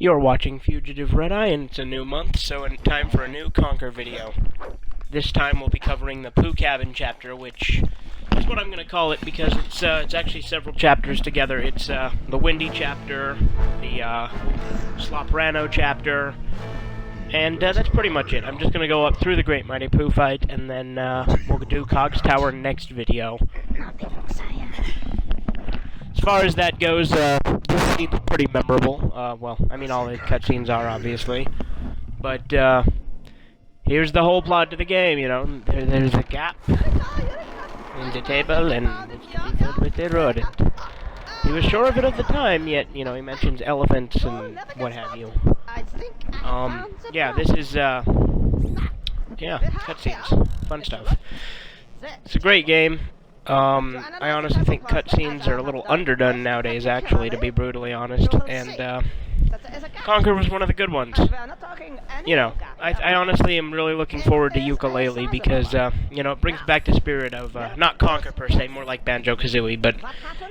You're watching Fugitive Red-Eye, and it's a new month, so it's time for a new Conker video. This time we'll be covering the Pooh Cabin chapter, which is what I'm going to call it because it's actually several chapters together. It's the Windy chapter, the Sloprano chapter, and that's pretty much it. I'm just going to go up through the Great Mighty Pooh fight, and then we'll do Cog's Tower next video. As far as that goes, this scene's pretty memorable. Well, I mean, all the cutscenes are, obviously. But, here's the whole plot to the game, you know. There's a gap in the table, and it's to be filled with a rodent. He was sure of it at the time, yet, you know, he mentions elephants and what have you. Yeah, this is, yeah, cutscenes. Fun stuff. It's a great game. I honestly think cutscenes are a little underdone nowadays, actually, to be brutally honest, and, Conker was one of the good ones. You know, I honestly am really looking forward to Ukulele because, you know, it brings back the spirit of, not Conker per se, more like Banjo-Kazooie, but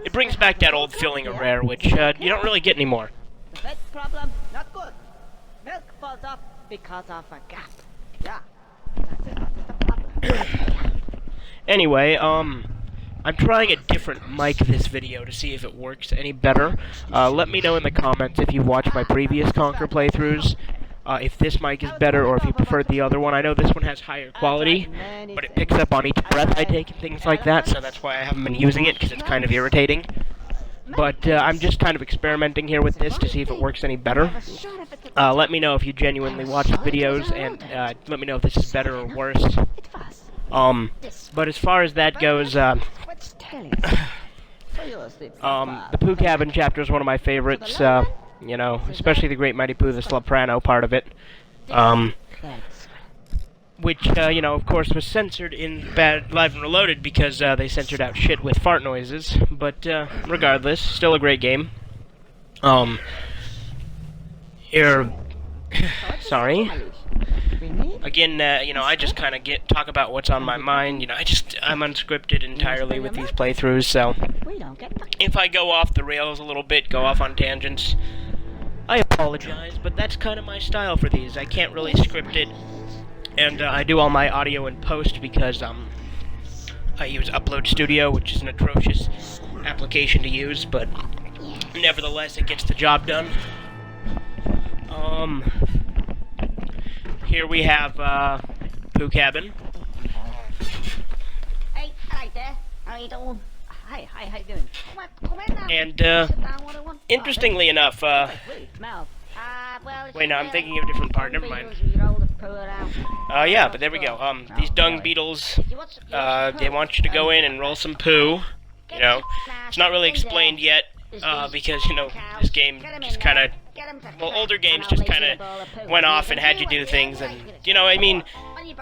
it brings back that old feeling of Rare, which, you don't really get anymore. The vet problem, not good. Milk falls off because of a gap. Yeah, that's the problem. Anyway, I'm trying a different mic this video to see if it works any better. Let me know in the comments if you've watched my previous Conker playthroughs, if this mic is better or if you preferred the other one. I know this one has higher quality, but it picks up on each breath I take and things like that, so that's why I haven't been using it, because it's kind of irritating. But I'm just kind of experimenting here with this to see if it works any better. Let me know if you genuinely watch the videos, and let me know if this is better or worse. But as far as that goes, the Pooh Cabin chapter is one of my favorites, you know, especially the Great Mighty Pooh, the Sloprano part of it, which, you know, of course was censored in Live and Reloaded because, they censored out shit with fart noises, but, regardless, still a great game. Here, sorry. Again, you know, I just kind of talk about what's on my mind. You know, I'm unscripted entirely with these playthroughs, so if I go off the rails a little bit, go off on tangents, I apologize, but that's kind of my style for these. I can't really script it, and I do all my audio in post because I use Upload Studio, which is an atrocious application to use, but nevertheless, it gets the job done. Here we have, Pooh Cabin. Hey, hi there. How you doing? Hi, how you doing? Come in now. And, interestingly enough, wait, no, I'm thinking of a different part, never mind. Yeah, but there we go. These dung beetles, they want you to go in and roll some poo, you know. It's not really explained yet, because, you know, this game just kind of, well, older games just kind of went off and had you do things, and, you know, I mean,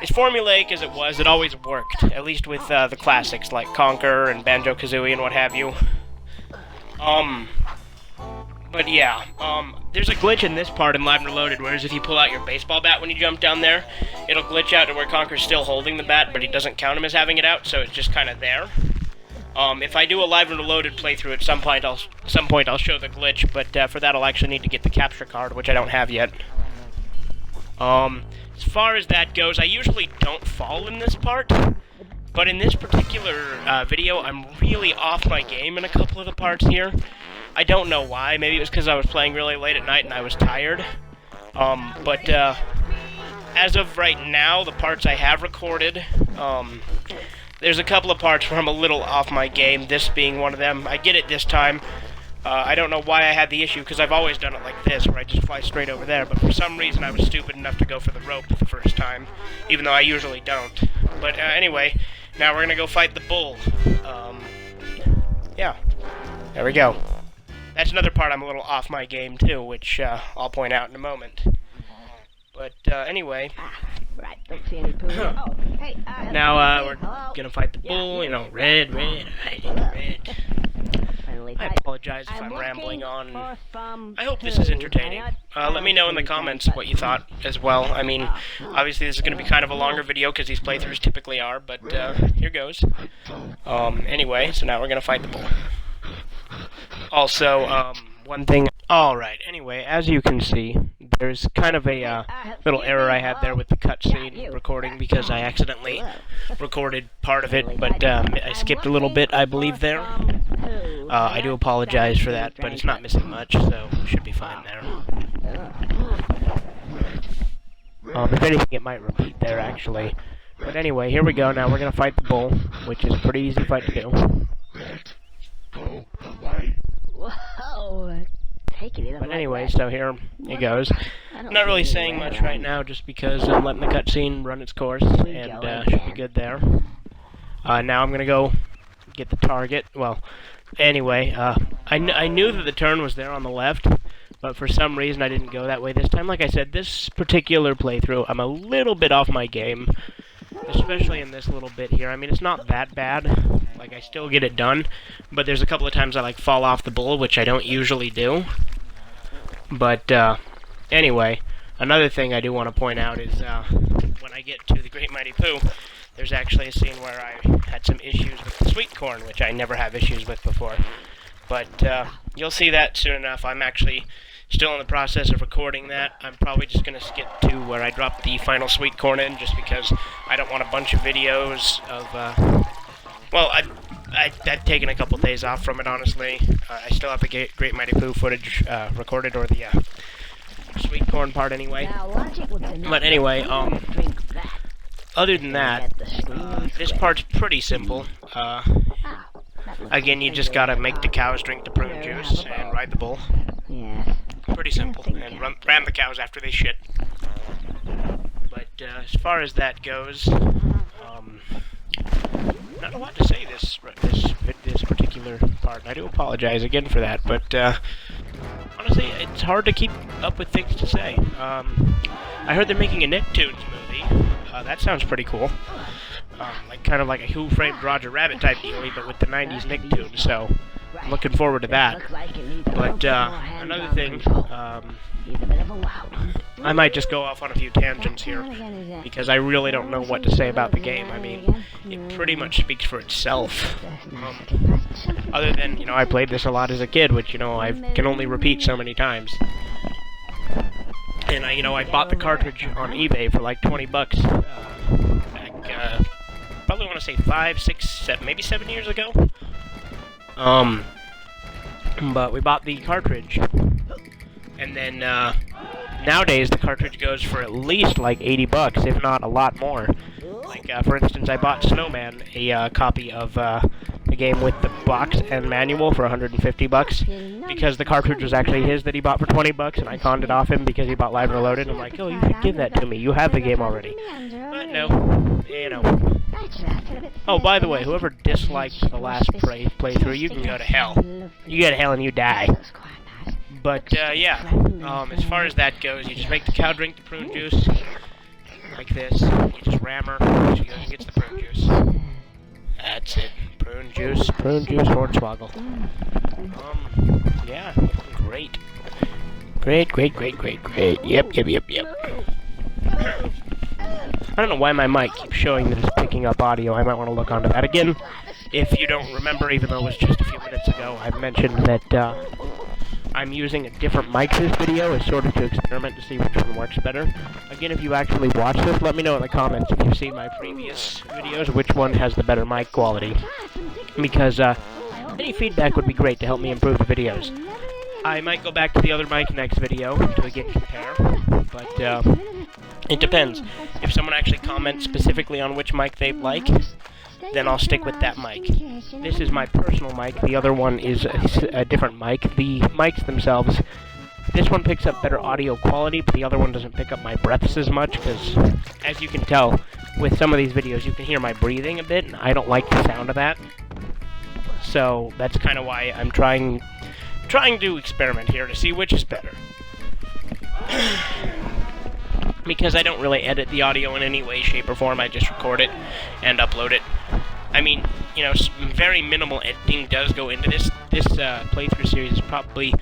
as formulaic as it was, it always worked, at least with the classics like Conker and Banjo-Kazooie and what have you. But yeah, there's a glitch in this part in Live and Reloaded, whereas if you pull out your baseball bat when you jump down there, it'll glitch out to where Conker's still holding the bat, but he doesn't count him as having it out, so it's just kind of there. If I do a Live and Reloaded playthrough at some point, I'll show the glitch, but for that I'll actually need to get the capture card, which I don't have yet. As far as that goes, I usually don't fall in this part, but in this particular video, I'm really off my game in a couple of the parts here. I don't know why. Maybe it was because I was playing really late at night and I was tired. But as of right now, the parts I have recorded, there's a couple of parts where I'm a little off my game, this being one of them. I get it this time. I don't know why I had the issue, because I've always done it like this, where I just fly straight over there, but for some reason I was stupid enough to go for the rope the first time, even though I usually don't. But anyway, now we're going to go fight the bull. Yeah, there we go. That's another part I'm a little off my game, too, which I'll point out in a moment. But anyway... Right, don't see any poo. Oh, hey, now, we're gonna fight the bull, you know, red. I apologize if I'm rambling on. I hope this is entertaining. Let me know in the comments what you thought as well. I mean, obviously this is gonna be kind of a longer video, because these playthroughs typically are, but, here goes. Anyway, so now we're gonna fight the bull. Also, one thing Alright, anyway, as you can see, there's kind of a little error I had there with the cutscene recording because I accidentally recorded part of it, but I skipped a little bit, I believe, there. I do apologize for that, but it's not missing much, so should be fine there. If anything, it might repeat there, actually. But anyway, here we go. Now we're going to fight the bull, which is a pretty easy fight to do. Whoa. Take it But anyway, so here it goes. I'm not really saying much right now just because I'm letting the cutscene run its course, and should be good there. Now I'm going to go get the target. Well, anyway, I knew that the turn was there on the left, but for some reason I didn't go that way this time. Like I said, this particular playthrough, I'm a little bit off my game, especially in this little bit here. I mean, it's not that bad. Like, I still get it done, but there's a couple of times I, like, fall off the bull, which I don't usually do. But, anyway, another thing I do want to point out is, when I get to the Great Mighty Pooh, there's actually a scene where I had some issues with the sweet corn, which I never have issues with before. But, you'll see that soon enough. I'm actually still in the process of recording that. I'm probably just going to skip to where I drop the final sweet corn in, just because I don't want a bunch of videos of, well, I've taken a couple days off from it, honestly. I still have the Great Mighty Pooh footage recorded, or the sweet corn part anyway. But anyway, other than that, this part's pretty simple. Again, you just gotta make the cows drink the prune juice and ride the bull. Pretty simple, and ram the cows after they shit. But as far as that goes, not a lot to say this particular part. I do apologize again for that, but honestly, it's hard to keep up with things to say. I heard they're making a Nicktoons movie. That sounds pretty cool. Like kind of like a Who Framed Roger Rabbit type deal, but with the 90s Nicktoons. So I'm looking forward to that. But another thing, I might just go off on a few tangents here, because I really don't know what to say about the game. I mean, it pretty much speaks for itself. Other than, you know, I played this a lot as a kid, which, you know, I can only repeat so many times. And, I bought the cartridge on eBay for like 20 bucks back, probably want to say 5, 6, 7, maybe 7 years ago. But we bought the cartridge, and then, nowadays the cartridge goes for at least like 80 bucks, if not a lot more. Like, for instance, I bought Snowman a copy of the game with the box and manual for 150 bucks, because the cartridge was actually his that he bought for 20 bucks, and I conned it off him because he bought Live and Reloaded. I'm like, oh, you should give that to me. You have the game already. But no, you know. Oh, by the way, whoever disliked the last playthrough, you can go to hell. You go to hell and you die. But, yeah, as far as that goes, you just make the cow drink the prune juice, like this. You just ram her, she goes and gets the prune juice. That's it. Prune juice, hornswoggle. Yeah, great. Great. Yep. I don't know why my mic keeps showing that it's picking up audio. I might want to look onto that again. If you don't remember, even though it was just a few minutes ago, I mentioned that, I'm using a different mic this video as sort of to experiment to see which one works better. Again, if you actually watch this, let me know in the comments if you've seen my previous videos, which one has the better mic quality. Because, any feedback would be great to help me improve the videos. I might go back to the other mic next video to again compare, but, it depends. If someone actually comments specifically on which mic they'd like, then I'll stick with that mic. This is my personal mic, the other one is a different mic. The mics themselves, this one picks up better audio quality, but the other one doesn't pick up my breaths as much, because, as you can tell, with some of these videos, you can hear my breathing a bit, and I don't like the sound of that. So, that's kind of why I'm trying to experiment here to see which is better. Because I don't really edit the audio in any way, shape, or form. I just record it and upload it. I mean, you know, very minimal editing does go into this. This playthrough series is probably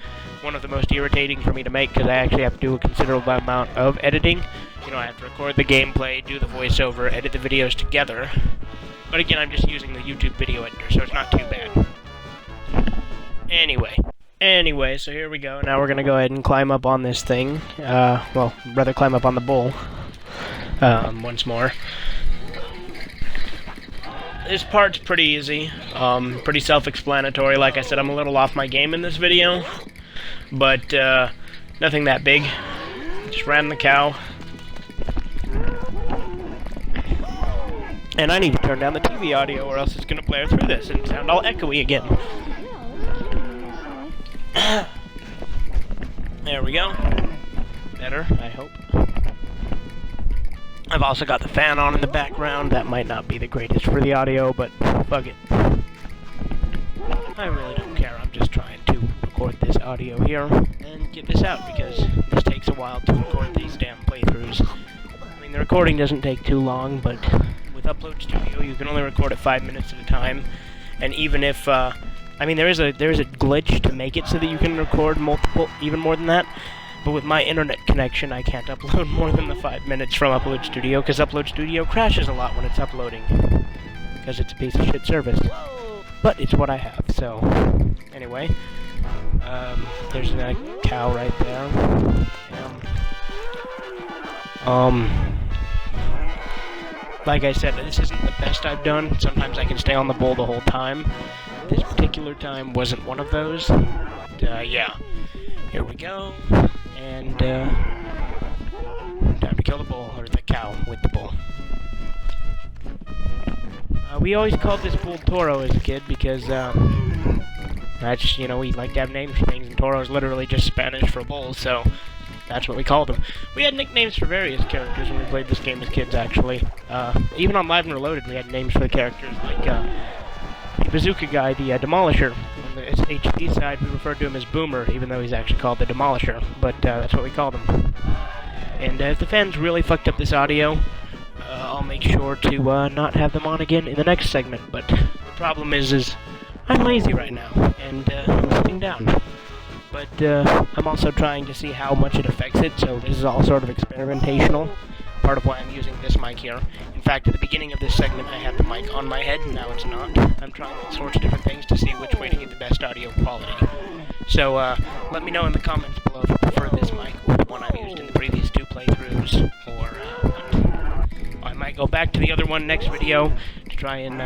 one of the most irritating for me to make, because I actually have to do a considerable amount of editing. You know, I have to record the gameplay, do the voiceover, edit the videos together. But again, I'm just using the YouTube video editor, so it's not too bad. Anyway, Anyway, so here we go. Now we're gonna go ahead and climb up on this thing. Well, rather climb up on the bull. Once more. This part's pretty easy. Pretty self-explanatory. Like I said, I'm a little off my game in this video. But, nothing that big. Just ran the cow. And I need to turn down the TV audio or else it's gonna blare through this and sound all echoey again. There we go. Better, I hope. I've also got the fan on in the background. That might not be the greatest for the audio, but fuck it. I really don't care. I'm just trying to record this audio here and get this out because this takes a while to record these damn playthroughs. I mean, the recording doesn't take too long, but with Upload Studio, you can only record it 5 minutes at a time. And even if, I mean, there is a glitch to make it so that you can record multiple, even more than that. But with my internet connection, I can't upload more than the 5 minutes from Upload Studio, because Upload Studio crashes a lot when it's uploading, because it's a piece of shit service. But it's what I have, so anyway. There's a cow right there. Like I said, this isn't the best I've done. Sometimes I can stay on the bull the whole time. This particular time wasn't one of those. But, yeah. Here we go. And, time to kill the bull, or the cow with the bull. We always called this bull Toro as a kid because, that's, you know, we like to have names for things, and Toro is literally just Spanish for bull, so that's what we called him. We had nicknames for various characters when we played this game as kids, actually. Even on Live and Reloaded, we had names for the characters, like, the bazooka guy, the Demolisher. On the HP side, we referred to him as Boomer, even though he's actually called the Demolisher, but that's what we called him. And if the fans really fucked up this audio, I'll make sure to not have them on again in the next segment, but the problem is I'm lazy right now, and I'm sitting down. But I'm also trying to see how much it affects it, so this is all sort of experimentational. Part of why I'm using this mic here. In fact, at the beginning of this segment, I had the mic on my head, and now it's not. I'm trying all sorts of different things to see which way to get the best audio quality. So, let me know in the comments below if you prefer this mic or the one I've used in the previous 2 playthroughs, or what. I might go back to the other one next video to try and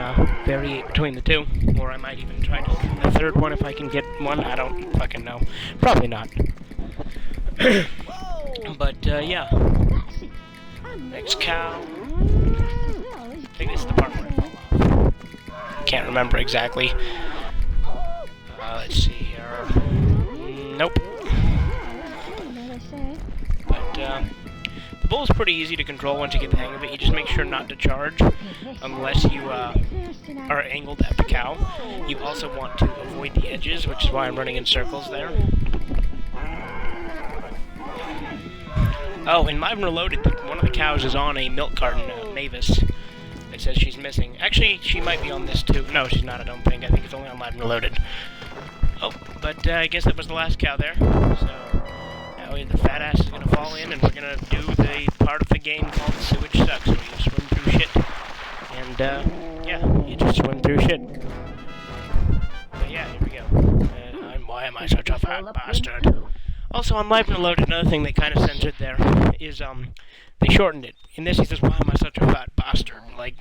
vary between the 2, or I might even try to do the 3rd one if I can get one. I don't fucking know. Probably not. But, yeah. Next cow. I think this is the part where I fall off. Can't remember exactly. Let's see here. Nope. But, the bull's pretty easy to control once you get the hang of it. You just make sure not to charge unless you are angled at the cow. You also want to avoid the edges, which is why I'm running in circles there. Oh, in Live and Reloaded, one of the cows is on a milk carton, Mavis. It says she's missing. Actually, she might be on this too. No, she's not, I don't think. I think it's only on Live and Reloaded. Oh, but I guess that was the last cow there. So, now the fat ass is going to fall in, and we're going to do the part of the game called Sewage Sucks, where you swim through shit. And, yeah, you just swim through shit. But yeah, here we go. Why am I such a fat bastard? Also, on Live and Reloaded, another thing they kind of censored there is, they shortened it. In this, he says, why am I such a fat bastard? Like,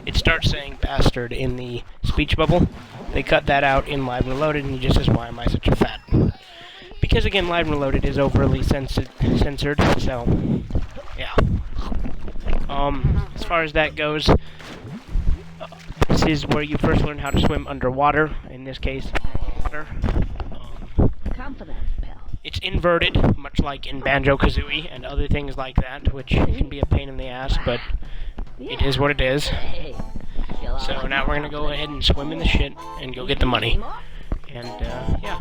it starts saying bastard in the speech bubble. They cut that out in Live and Reloaded, and he just says, why am I such a fat? Because, again, Live and Reloaded is overly censored, so, yeah. As far as that goes, this is where you first learn how to swim underwater. In this case, water. Confidence, pal. It's inverted, much like in Banjo-Kazooie and other things like that, which can be a pain in the ass, but it is what it is. So now we're gonna go ahead and swim in the shit and go get the money. And, yeah.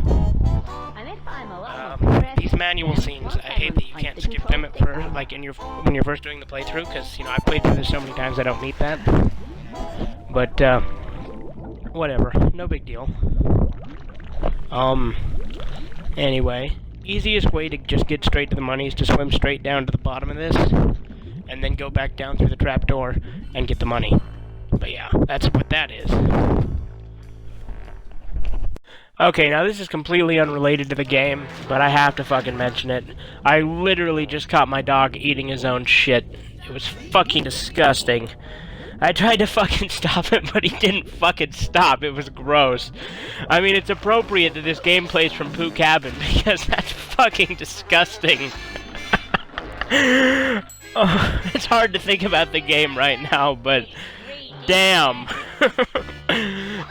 These manual scenes, I hate that you can't skip them like when you're first doing the playthrough, because, you know, I've played through this so many times I don't need that. But, whatever. No big deal. Anyway, easiest way to just get straight to the money is to swim straight down to the bottom of this, and then go back down through the trapdoor and get the money. But yeah, that's what that is. Okay, now this is completely unrelated to the game, but I have to fucking mention it. I literally just caught my dog eating his own shit. It was fucking disgusting. I tried to fucking stop him, but he didn't fucking stop. It was gross. I mean, it's appropriate that this game plays from Poo Cabin, because that's fucking disgusting. Oh, it's hard to think about the game right now, but damn.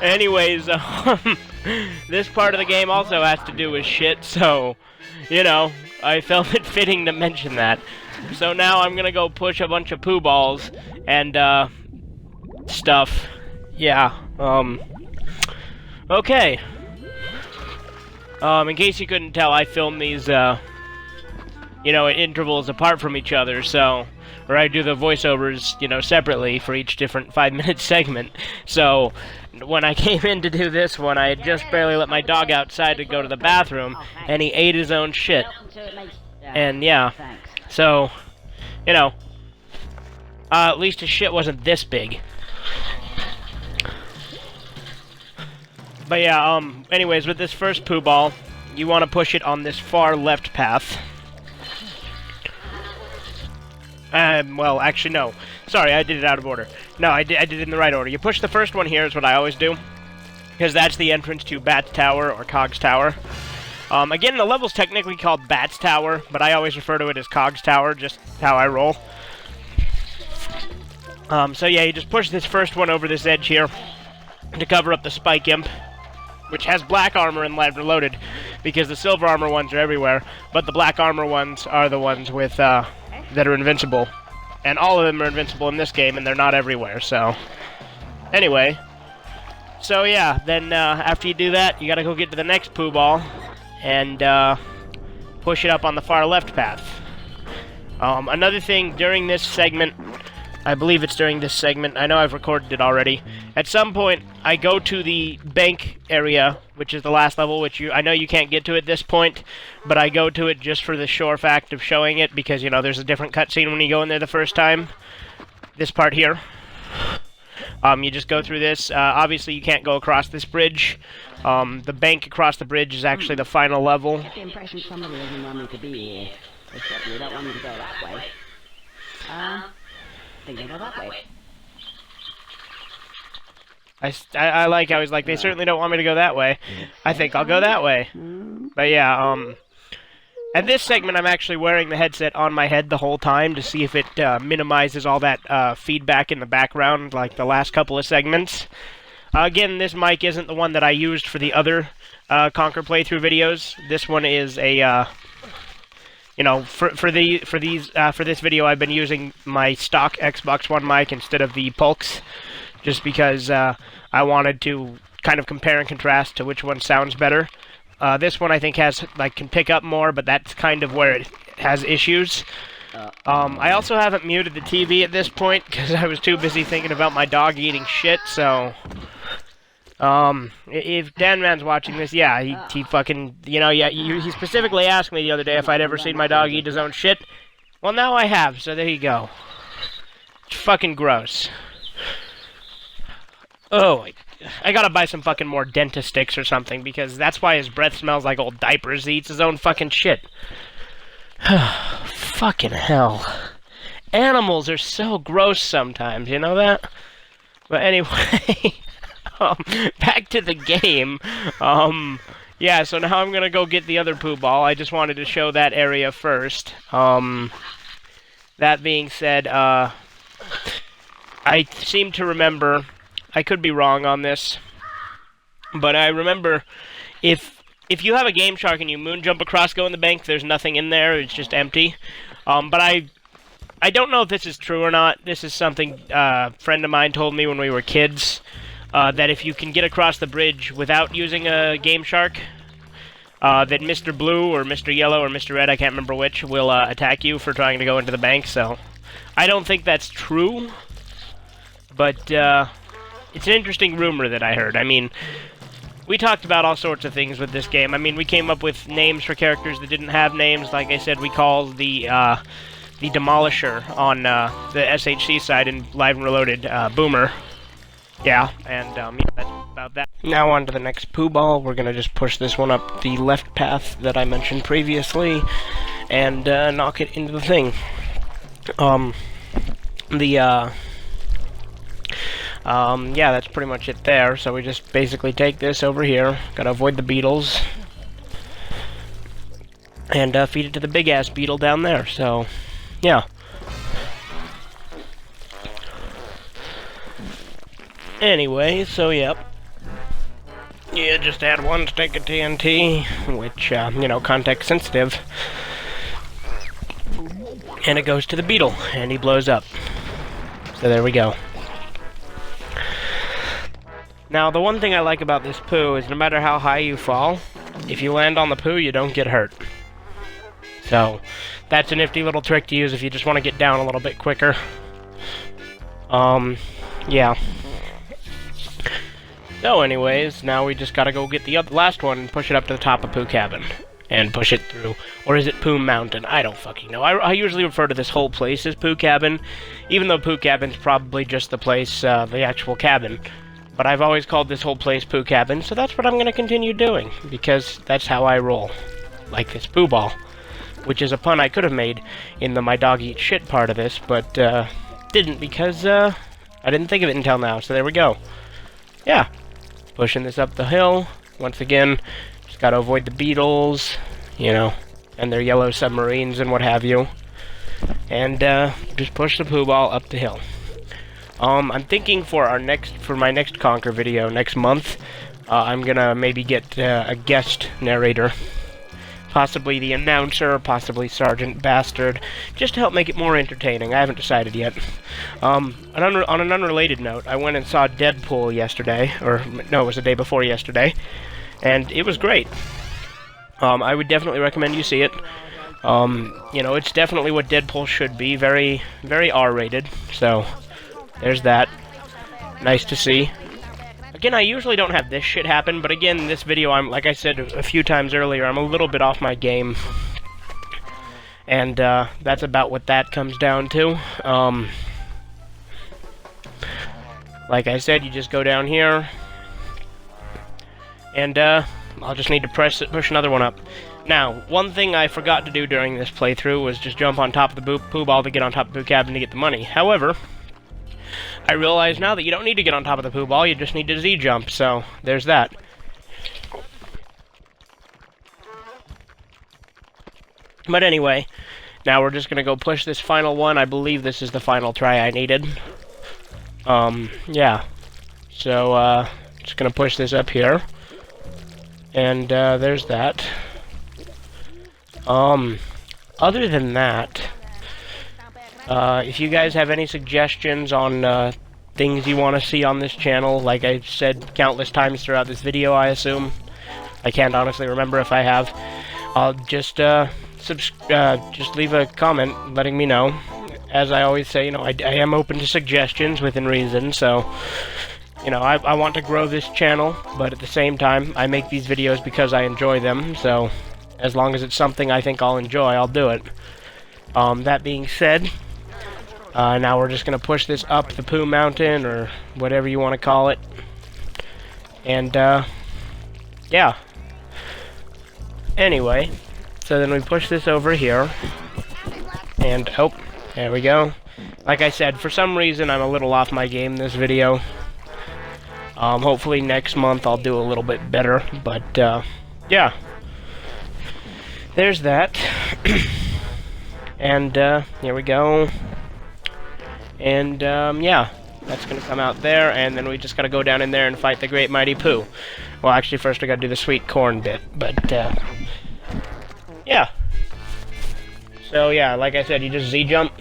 Anyways, this part of the game also has to do with shit, so, you know, I felt it fitting to mention that. So now I'm gonna go push a bunch of poo balls and, stuff. Yeah, okay. In case you couldn't tell, I filmed these, you know, at intervals apart from each other, so, or I do the voiceovers, you know, separately for each different 5-minute segment. So, when I came in to do this one, I had just barely let my dog outside to go to the bathroom, and he ate his own shit. And, yeah, so, you know, at least his shit wasn't this big. But yeah, anyways, with this first poo ball, you want to push it on this far left path. Well, actually, no. Sorry, I did it out of order. No, I did it in the right order. You push the first one here is what I always do, because that's the entrance to Bat's Tower, or Cog's Tower. Again, the level's technically called Bat's Tower, but I always refer to it as Cog's Tower, just how I roll. So yeah, you just push this first one over this edge here to cover up the Spike Imp, which has black armor and Live Reloaded, because the silver armor ones are everywhere, but the black armor ones are the ones with, that are invincible. And all of them are invincible in this game, and they're not everywhere, so... Anyway. So yeah, then, after you do that, you gotta go get to the next poo ball, and, push it up on the far left path. Another thing, during this segment, I believe it's during this segment, I know I've recorded it already, at some point, I go to the bank area, which is the last level, which I know you can't get to at this point, but I go to it just for the sure fact of showing it, because, you know, there's a different cutscene when you go in there the first time. This part here. You just go through this. Obviously, you can't go across this bridge. The bank across the bridge is actually the final level. I get the impression somebody doesn't want me to be here. They certainly don't want me to go that way. I think they go that way. I like how he's like, they certainly don't want me to go that way. I think I'll go that way. But yeah, at this segment, I'm actually wearing the headset on my head the whole time to see if it minimizes all that feedback in the background, like the last couple of segments. Again, this mic isn't the one that I used for the other Conker playthrough videos. This one is a, you know, for this video, I've been using my stock Xbox One mic instead of the Pulx, just because I wanted to kind of compare and contrast to which one sounds better. This one I think can pick up more, but that's kind of where it has issues. I also haven't muted the TV at this point, because I was too busy thinking about my dog eating shit, so... if Dan Man's watching this, yeah, he fucking, you know, yeah, he specifically asked me the other day if I'd ever seen my dog eat his own shit. Well, now I have, so there you go. It's fucking gross. Oh, I gotta buy some fucking more dentist sticks or something, because that's why his breath smells like old diapers. He eats his own fucking shit. Fucking hell. Animals are so gross sometimes, you know that? But anyway, back to the game. Yeah, so now I'm gonna go get the other poo ball. I just wanted to show that area first. That being said, I seem to remember... I could be wrong on this, but I remember if you have a Game Shark and you moon jump across go in the bank, there's nothing in there, it's just empty. But I don't know if this is true or not. This is something a friend of mine told me when we were kids, that if you can get across the bridge without using a Game Shark, that Mr. Blue or Mr. Yellow or Mr. Red, I can't remember which, will attack you for trying to go into the bank, so I don't think that's true, but it's an interesting rumor that I heard. I mean, we talked about all sorts of things with this game. I mean, we came up with names for characters that didn't have names. Like I said, we called the Demolisher on the SHC side in Live and Reloaded Boomer. Yeah, and yeah, that's about that. Now on to the next poo ball. We're gonna just push this one up the left path that I mentioned previously, and knock it into the thing. Yeah, that's pretty much it there. So we just basically take this over here. Gotta avoid the beetles. And feed it to the big-ass beetle down there. So, yeah. Anyway, so yep. Yeah, just add one stick of TNT, which, you know, context sensitive. And it goes to the beetle, and he blows up. So there we go. Now, the one thing I like about this poo is no matter how high you fall, if you land on the poo, you don't get hurt. So, that's a nifty little trick to use if you just want to get down a little bit quicker. Yeah. So anyways, now we just gotta go get the last one and push it up to the top of Poo Cabin. And push it through. Or is it Poo Mountain? I don't fucking know. I usually refer to this whole place as Poo Cabin, even though Poo Cabin's probably just the place, the actual cabin. But I've always called this whole place Poo Cabin, so that's what I'm gonna continue doing, because that's how I roll. Like this poo ball. Which is a pun I could have made in the my dog eat shit part of this, but didn't because I didn't think of it until now, so there we go. Yeah. Pushing this up the hill. Once again, just gotta avoid the beetles, you know, and their yellow submarines and what have you. And just push the poo ball up the hill. I'm thinking for my next Conker video next month, I'm gonna maybe get a guest narrator. Possibly the announcer, possibly Sergeant Bastard, just to help make it more entertaining. I haven't decided yet. On an unrelated note, I went and saw Deadpool yesterday, or no, it was the day before yesterday, and it was great. I would definitely recommend you see it. You know, it's definitely what Deadpool should be, very, very R-rated, so there's that. Nice to see. Again, I usually don't have this shit happen, but again, in this video, like I said a few times earlier, I'm a little bit off my game. And, that's about what that comes down to. Like I said, you just go down here. And, I'll just need to push another one up. Now, one thing I forgot to do during this playthrough was just jump on top of the poo ball to get on top of the Poo Cabin to get the money. However, I realize now that you don't need to get on top of the poo ball, you just need to Z-jump, so there's that. But anyway, now we're just gonna go push this final one. I believe this is the final try I needed. Yeah. So, just gonna push this up here. And, there's that. Other than that, if you guys have any suggestions on things you want to see on this channel, like I've said countless times throughout this video, I assume. I can't honestly remember if I have. I'll just leave a comment letting me know. As I always say, you know, I am open to suggestions within reason, so, you know, I want to grow this channel, but at the same time, I make these videos because I enjoy them, so as long as it's something I think I'll enjoy, I'll do it. That being said, now we're just going to push this up the Poo Mountain, or whatever you want to call it. And, yeah. Anyway, so then we push this over here. And, oh, there we go. Like I said, for some reason I'm a little off my game this video. Hopefully next month I'll do a little bit better, but, yeah. There's that. And, here we go. And, yeah, that's gonna come out there, and then we just gotta go down in there and fight the Great Mighty Pooh. Well, actually, first I gotta do the sweet corn bit, but, yeah. So, yeah, like I said, you just Z-jump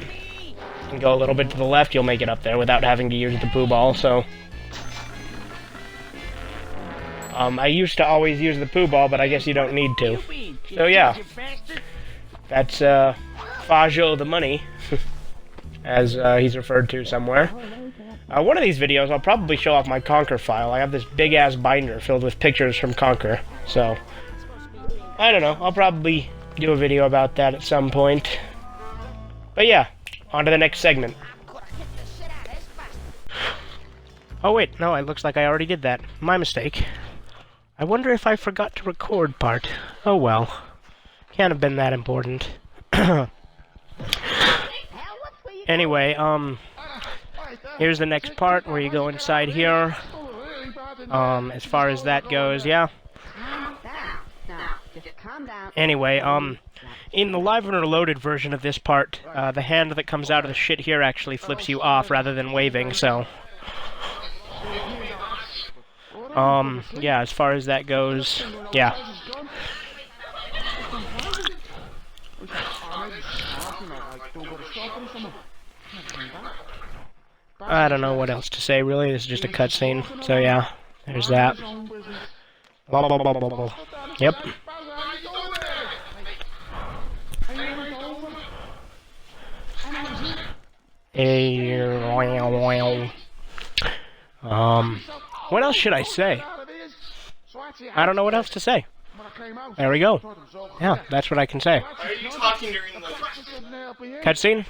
and go a little bit to the left, you'll make it up there without having to use the poo ball, so. I used to always use the poo ball, but I guess you don't need to. So, yeah. That's, Fajo the Money, as he's referred to somewhere. One of these videos, I'll probably show off my Conker file. I have this big-ass binder filled with pictures from Conker, so I don't know. I'll probably do a video about that at some point. But yeah, on to the next segment. Oh wait, no, it looks like I already did that. My mistake. I wonder if I forgot to record part. Oh well. Can't have been that important. Anyway, here's the next part where you go inside here. As far as that goes, yeah. Anyway, in the live and reloaded version of this part, the hand that comes out of the shit here actually flips you off rather than waving, so... yeah, as far as that goes, yeah. I don't know what else to say, really. This is just a cutscene, so yeah, there's that. Blah, blah, blah, blah, blah. Yep. What else should I say? I don't know what else to say. There we go. Yeah, that's what I can say. Are you talking during the Cutscene?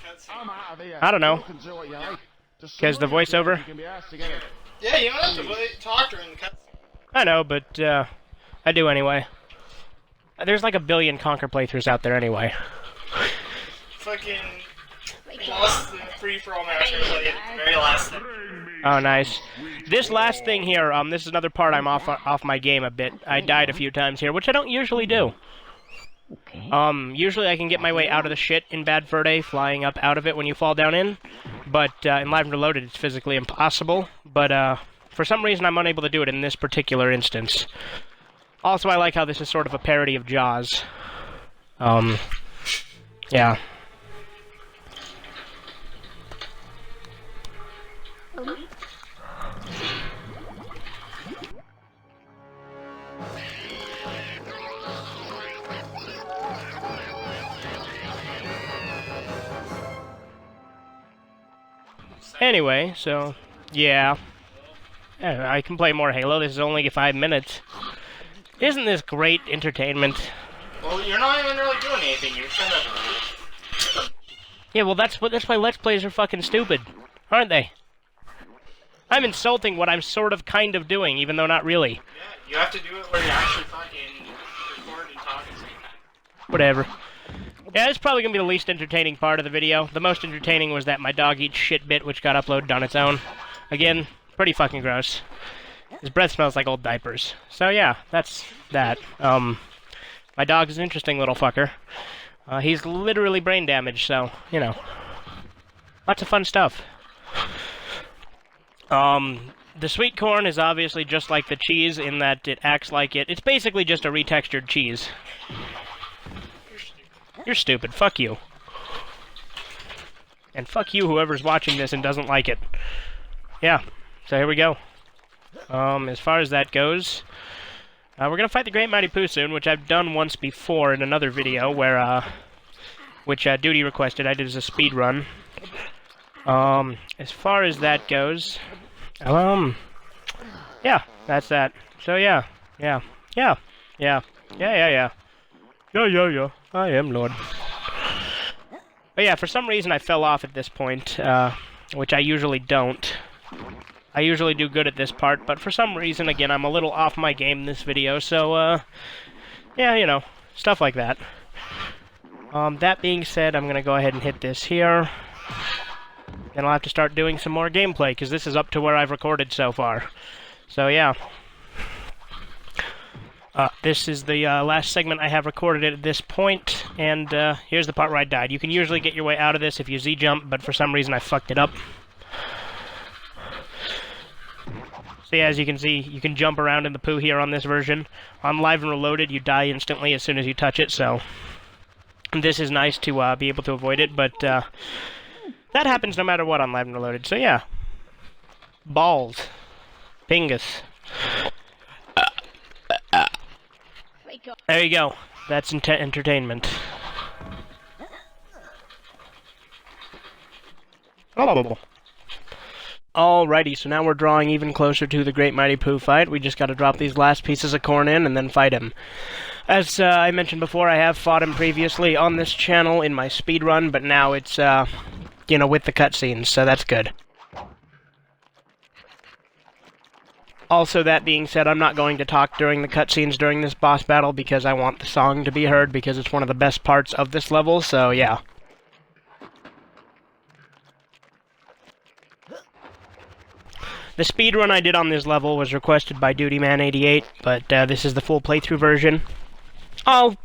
I don't know. Because the voiceover? Yeah, you don't have to talk during the cutscene. I know, but I do anyway. There's like a billion Conker playthroughs out there anyway. Fucking lost the free-for-all match at the very last thing. Oh, nice. This last thing here, this is another part I'm off my game a bit. I died a few times here, which I don't usually do. Usually I can get my way out of the shit in Bad Fur Day, flying up out of it when you fall down in. But in Live and Reloaded, it's physically impossible. But for some reason, I'm unable to do it in this particular instance. Also, I like how this is sort of a parody of Jaws. Yeah. Anyway, so, yeah. I can play more Halo. This is only 5 minutes. Isn't this great entertainment? Well, you're not even really doing anything. You're trying to... Yeah, well, that's why Let's Plays are fucking stupid, aren't they? I'm insulting what I'm sort of kind of doing, even though not really. Yeah, you have to do it where you actually fucking record and talk at the same time. Whatever. Yeah, it's probably gonna be the least entertaining part of the video. The most entertaining was that my dog eats shit bit, which got uploaded on its own. Again, pretty fucking gross. His breath smells like old diapers. So yeah, that's that. My dog is an interesting little fucker. He's literally brain damaged, so, you know. Lots of fun stuff. The sweet corn is obviously just like the cheese in that it acts like it. It's basically just a retextured cheese. You're stupid. Fuck you. And fuck you, whoever's watching this and doesn't like it. Yeah. So here we go. As far as that goes, we're gonna fight the Great Mighty Pooh soon, which I've done once before in another video where, which Duty requested I did as a speed run. As far as that goes, yeah, that's that. So yeah, yeah, yeah, yeah, yeah, yeah, yeah. Yeah, yeah, yeah. I am Lord. But yeah, for some reason I fell off at this point, which I usually don't. I usually do good at this part, but for some reason, again, I'm a little off my game in this video, so, yeah, you know, stuff like that. That being said, I'm gonna go ahead and hit this here. Then I'll have to start doing some more gameplay, because this is up to where I've recorded so far. So, yeah. This is the last segment I have recorded at this point, and here's the part where I died. You can usually get your way out of this if you Z-jump, but for some reason I fucked it up. So yeah, as you can see, you can jump around in the poo here on this version. On Live and Reloaded, you die instantly as soon as you touch it, so... This is nice to be able to avoid it, but that happens no matter what on Live and Reloaded, so yeah. Balls. Pingus. There you go. That's entertainment. Alrighty, so now we're drawing even closer to the Great Mighty Pooh fight. We just gotta drop these last pieces of corn in and then fight him. As I mentioned before, I have fought him previously on this channel in my speedrun, but now it's, you know, with the cutscenes, so that's good. Also, that being said, I'm not going to talk during the cutscenes during this boss battle because I want the song to be heard because it's one of the best parts of this level, so yeah. The speedrun I did on this level was requested by DutyMan88, but this is the full playthrough version. I'll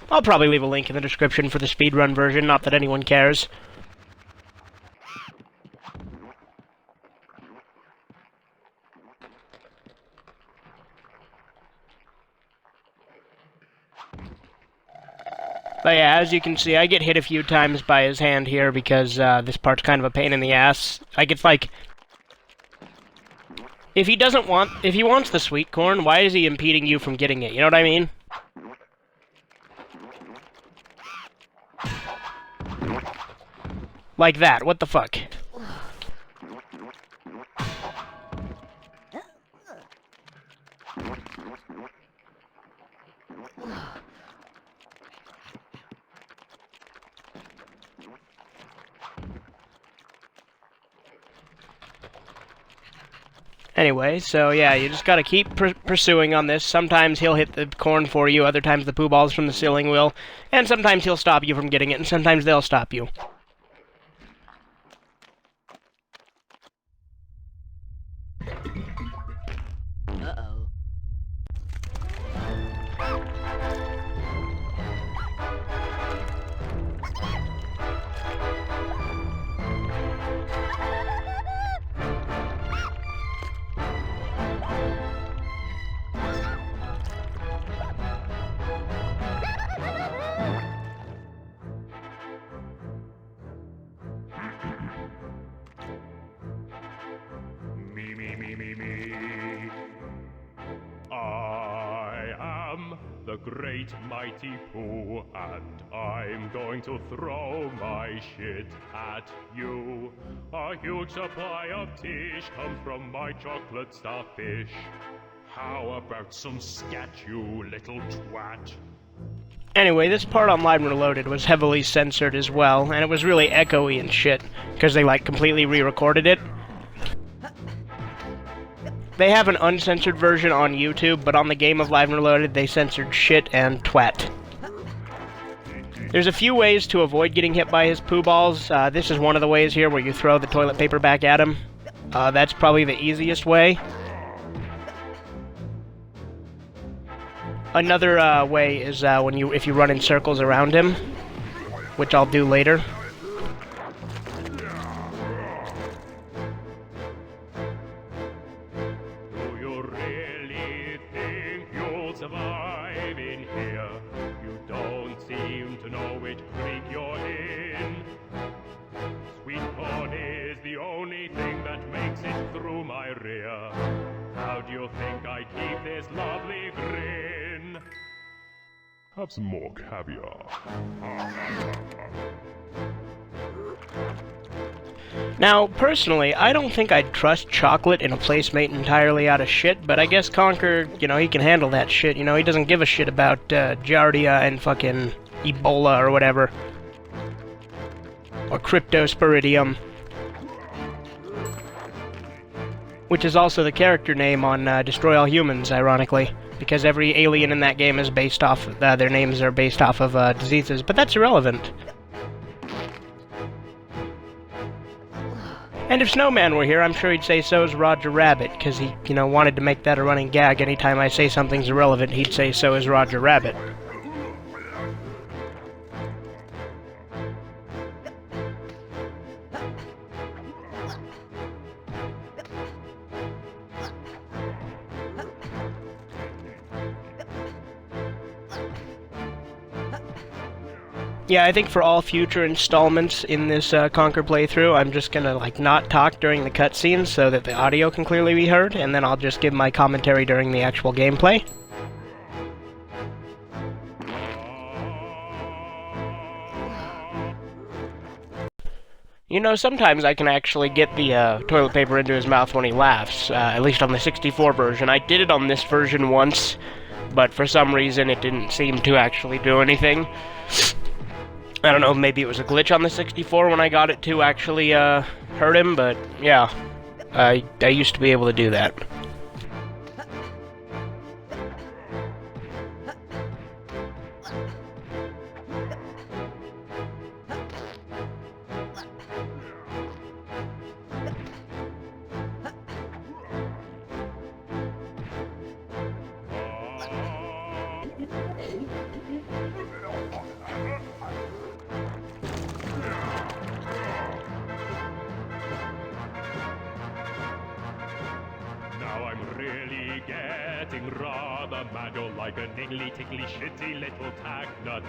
probably leave a link in the description for the speedrun version, not that anyone cares. But yeah, as you can see, I get hit a few times by his hand here because this part's kind of a pain in the ass. Like, it's like... If he wants the sweet corn, why is he impeding you from getting it? You know what I mean? Like that, what the fuck? Anyway, so yeah, you just gotta keep pursuing on this. Sometimes he'll hit the corn for you, other times the poo balls from the ceiling will, and sometimes he'll stop you from getting it, and sometimes they'll stop you. Uh-oh. Me. I am the great mighty Pooh, and I'm going to throw my shit at you. A huge supply of tish comes from my chocolate starfish. How about some scat, you little twat? Anyway, this part on Live and Reloaded was heavily censored as well, and it was really echoey and shit, because they, like, completely re-recorded it. They have an uncensored version on YouTube, but on the game of Live and Reloaded, they censored shit and twat. There's a few ways to avoid getting hit by his poo balls. This is one of the ways here where you throw the toilet paper back at him. That's probably the easiest way. Another way is if you run in circles around him, which I'll do later. Do you really think you'll survive in here? You don't seem to know which creek you're in. Sweet corn is the only thing that makes it through my rear. How do you think I keep this lovely grin? Have some more caviar. Now, personally, I don't think I'd trust Chocolate in a place made entirely out of shit, but I guess Conker, you know, he can handle that shit. You know, he doesn't give a shit about Giardia and fucking Ebola or whatever. Or Cryptosporidium. Which is also the character name on Destroy All Humans, ironically. Because every alien in that game is based off, their names are based off of diseases, but that's irrelevant. And if Snowman were here, I'm sure he'd say so is Roger Rabbit, because he, you know, wanted to make that a running gag. Anytime I say something's irrelevant, he'd say so is Roger Rabbit. Yeah, I think for all future installments in this Conker playthrough, I'm just gonna, like, not talk during the cutscenes so that the audio can clearly be heard, and then I'll just give my commentary during the actual gameplay. You know, sometimes I can actually get the toilet paper into his mouth when he laughs, at least on the 64 version. I did it on this version once, but for some reason it didn't seem to actually do anything. I don't know, maybe it was a glitch on the 64 when I got it to actually hurt him, but yeah, I used to be able to do that. getting rather mad. You're like a niggly, tickly, shitty little tag nut.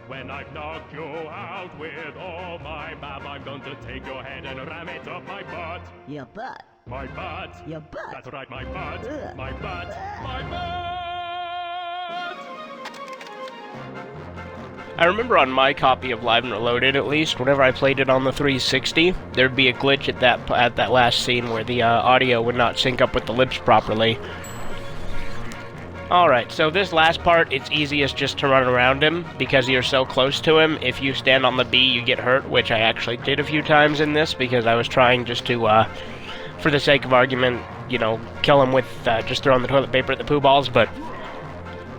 When I've knocked you out with all my bab, I'm going to take your head and ram it up my butt. Your butt. My butt. Your butt. That's right, my butt. Ugh. My butt. My butt. I remember on my copy of Live and Reloaded, at least, whenever I played it on the 360, there'd be a glitch at that last scene where the audio would not sync up with the lips properly. Alright, so this last part, it's easiest just to run around him, because you're so close to him. If you stand on the B, you get hurt, which I actually did a few times in this, because I was trying just to, for the sake of argument, you know, kill him with just throwing the toilet paper at the poo balls, but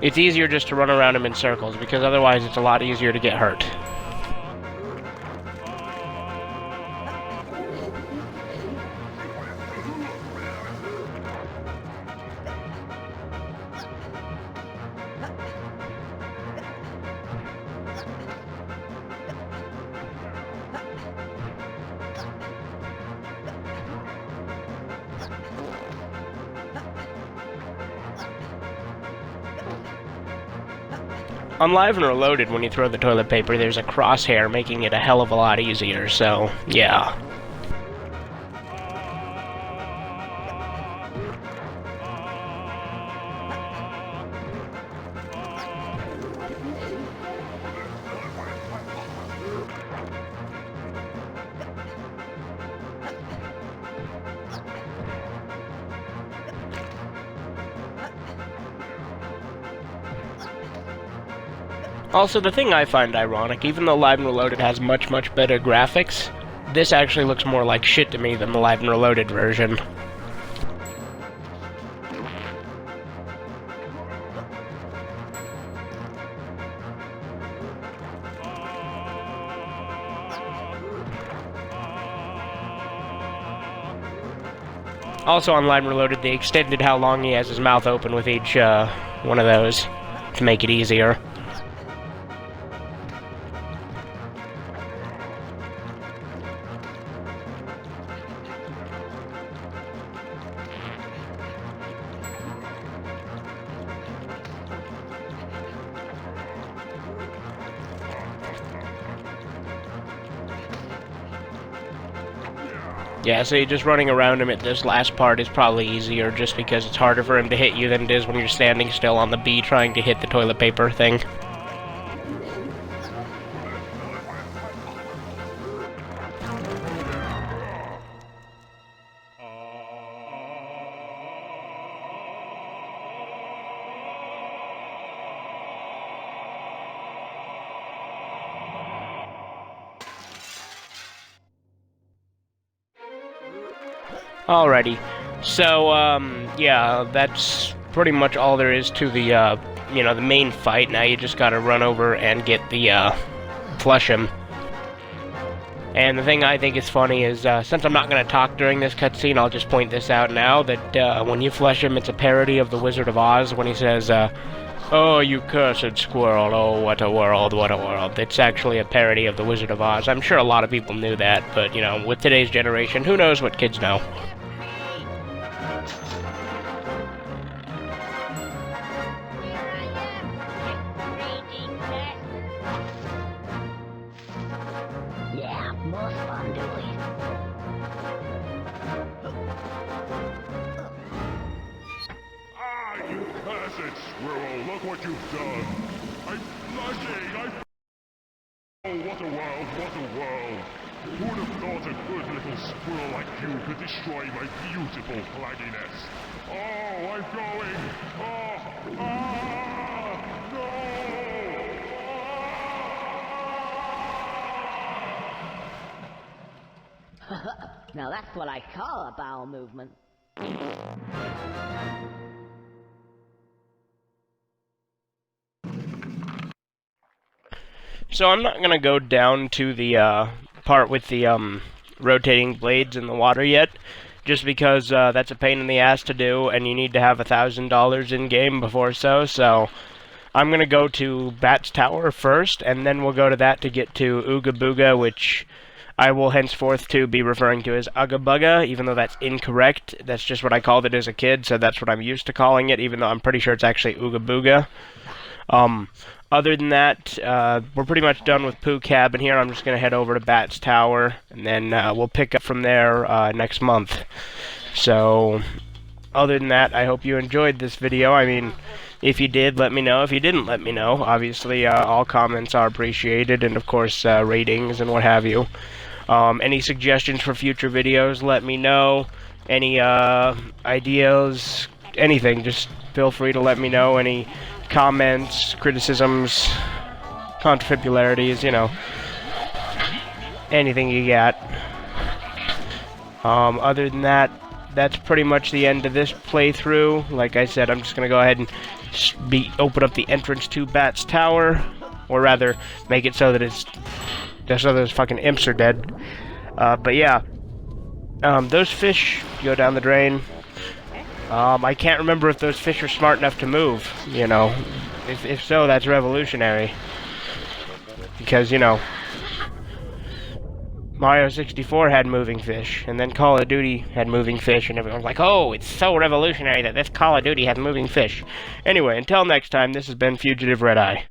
it's easier just to run around him in circles, because otherwise it's a lot easier to get hurt. On Live and Reloaded, when you throw the toilet paper, there's a crosshair, making it a hell of a lot easier, so, yeah. Also, the thing I find ironic, even though Live and Reloaded has much better graphics, this actually looks more like shit to me than the Live and Reloaded version. Also on Live and Reloaded, they extended how long he has his mouth open with each one of those to make it easier. Yeah, so just running around him at this last part is probably easier, just because it's harder for him to hit you than it is when you're standing still on the B trying to hit the toilet paper thing. Alrighty, so, yeah, that's pretty much all there is to the, you know, the main fight. Now you just gotta run over and get the, flush him. And the thing I think is funny is, since I'm not gonna talk during this cutscene, I'll just point this out now, that, when you flush him, it's a parody of The Wizard of Oz, when he says, "Oh, you cursed squirrel, oh, what a world, what a world." It's actually a parody of The Wizard of Oz. I'm sure a lot of people knew that, but, you know, with today's generation, who knows what kids know. Yeah, more fun, Dewey. Ah, you cursed squirrel, look what you've done. I'm blushing, Oh, what a world, what a world. Who would have thought a good little squirrel like you could destroy my beautiful flagginess? Oh, I'm going. Oh, ah, no! Now that's what I call a bowel movement. So I'm not gonna go down to the, part with the, rotating blades in the water yet, just because, that's a pain in the ass to do, and you need to have $1,000 in-game before so I'm gonna go to Bat's Tower first, and then we'll go to that to get to Ooga Booga, which, I will henceforth to be referring to as Ugga Bugga, even though that's incorrect. That's just what I called it as a kid, so that's what I'm used to calling it, even though I'm pretty sure it's actually Ooga Booga. Other than that, we're pretty much done with Pooh Cabin here. I'm just going to head over to Bat's Tower, and then we'll pick up from there next month. So, other than that, I hope you enjoyed this video. I mean, if you did, let me know. If you didn't, let me know. Obviously, all comments are appreciated, and of course, ratings and what have you. Any suggestions for future videos, let me know. Any ideas, anything, just feel free to let me know. Any comments, criticisms, contrafibularities, you know, anything you got. Other than that, that's pretty much the end of this playthrough. Like I said, I'm just gonna go ahead and open up the entrance to Bat's Tower, or rather, make it so that it's just so those fucking imps are dead. But yeah, those fish go down the drain. I can't remember if those fish are smart enough to move, you know. If so, that's revolutionary. Because, you know, Mario 64 had moving fish, and then Call of Duty had moving fish, and everyone's like, oh, it's so revolutionary that this Call of Duty has moving fish. Anyway, until next time, this has been Fugitive Red Eye.